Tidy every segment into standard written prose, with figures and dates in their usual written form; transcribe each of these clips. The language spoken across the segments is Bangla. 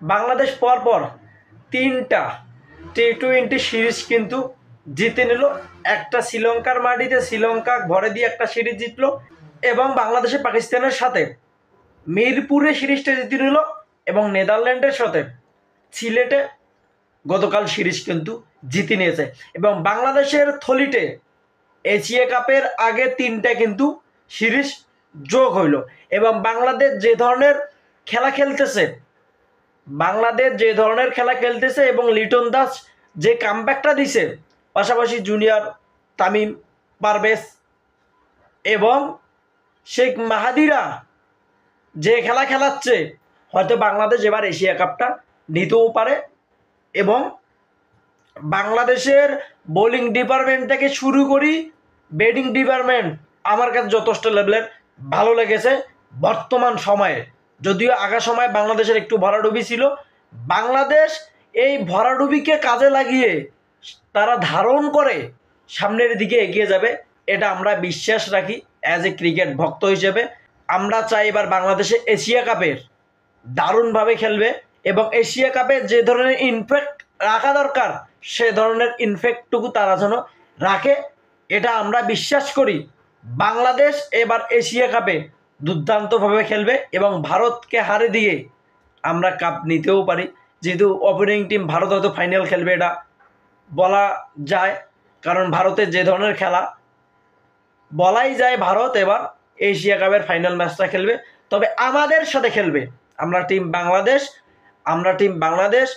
বাংলাদেশ পরপর 3টা টি-20 সিরিজ কিন্তু জিতে নিল। একটা শ্রীলঙ্কার মাটিতে শ্রীলঙ্কা ঘরে দিয়ে একটা সিরিজ জিতলো, এবং বাংলাদেশে পাকিস্তানের সাথে মিরপুরে সিরিজটা জিতে নিল, এবং নেদারল্যান্ডের সাথে সিলেটে গতকাল সিরিজ কিন্তু জিতে নিয়েছে। এবং বাংলাদেশের থলিতে এশিয়া কাপের আগে 3টা কিন্তু সিরিজ যোগ হইল। এবং বাংলাদেশ যে ধরনের খেলা খেলতেছে এবং লিটন দাস যে কামব্যাকটা দিছে, পাশাপাশি জুনিয়র তামিম, পারভেজ এবং শেখ মাহাদিরা যে খেলা খেলাচ্ছে, হয়তো বাংলাদেশ এবার এশিয়া কাপটা নিতেও পারে। এবং বাংলাদেশের বোলিং ডিপার্টমেন্ট থেকে শুরু করি ব্যাটিং ডিপার্টমেন্ট আমার কাছে যথেষ্ট লেভেলের ভালো লেগেছে বর্তমান সময়ে। যদিও আগা সময় বাংলাদেশের একটু ভরাডুবি ছিল, বাংলাদেশ এই ভরাডুবিকে কাজে লাগিয়ে তারা ধারণ করে সামনের দিকে এগিয়ে যাবে, এটা আমরা বিশ্বাস রাখি। অ্যাজ এ ক্রিকেট ভক্ত হিসেবে আমরা চাই এবার বাংলাদেশে এশিয়া কাপের দারুণভাবে খেলবে, এবং এশিয়া কাপে যে ধরনের ইনফ্যাক্ট রাখা দরকার সে ধরনের ইনফ্যাক্টটুকু তারা যেন রাখে, এটা আমরা বিশ্বাস করি। বাংলাদেশ এবার এশিয়া কাপে দুর্দান্তভাবে খেলবে এবং ভারতকে হারে দিয়ে আমরা কাপ নিতেও পারি। যেহেতু ওপেনিং টিম ভারত হয়তো ফাইনাল খেলবে, এটা বলা যায়, কারণ ভারতের যে ধরনের খেলা বলাই যায় ভারত এবার এশিয়া কাপের ফাইনাল ম্যাচটা খেলবে। তবে আমাদের সাথে খেলবে আমরা টিম বাংলাদেশ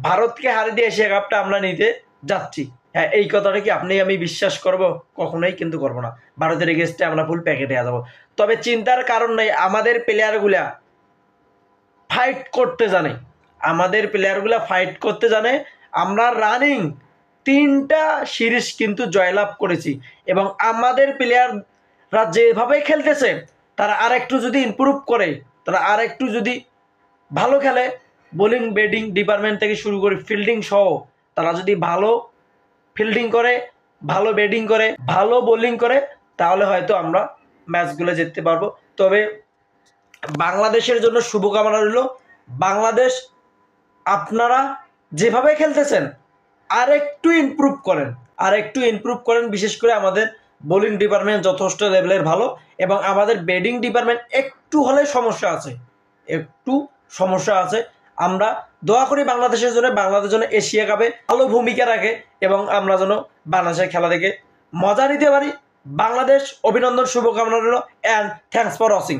ভারতকে হারিয়ে দিয়ে এশিয়া কাপটা আমরা নিতে যাচ্ছি। হ্যাঁ, এই কথাটা কি আমি বিশ্বাস করব? কখনোই কিন্তু করবো না। ভারতের এগেস্টে আমরা ফুল প্যাকেটে যাবো। তবে চিন্তার কারণ নেই, আমাদের প্লেয়ারগুলা ফাইট করতে জানে। আমরা রানিং 3টা সিরিজ কিন্তু জয়লাভ করেছি, এবং আমাদের প্লেয়াররা যেভাবে খেলতেছে তারা আরেকটু যদি ইমপ্রুভ করে, তারা আরেকটু যদি ভালো খেলে, বোলিং ব্যাটিং ডিপার্টমেন্ট থেকে শুরু করে ফিল্ডিং সহ তারা যদি ভালো ফিল্ডিং করে, ভালো ব্যাটিং করে, ভালো বোলিং করে, তাহলে হয়তো আমরা ম্যাচগুলো জিততে পারবো। তবে বাংলাদেশের জন্য শুভকামনা রইল। বাংলাদেশ আপনারা যেভাবে খেলতেছেন আরেকটু ইমপ্রুভ করেন। বিশেষ করে আমাদের বোলিং ডিপার্টমেন্ট যথেষ্ট লেভেলের ভালো, এবং আমাদের ব্যাটিং ডিপার্টমেন্ট একটু হলে সমস্যা আছে। আমরা দোয়া করি বাংলাদেশের জন্য, বাংলাদেশ যেন এশিয়া কাপে ভালো ভূমিকা রাখে এবং আমরা যেন বাংলাদেশের খেলা দেখে মজা নিতে পারি। বাংলাদেশ অভিনন্দন, শুভকামনা রইল, অ্যান্ড থ্যাঙ্কস ফর ওয়াচিং।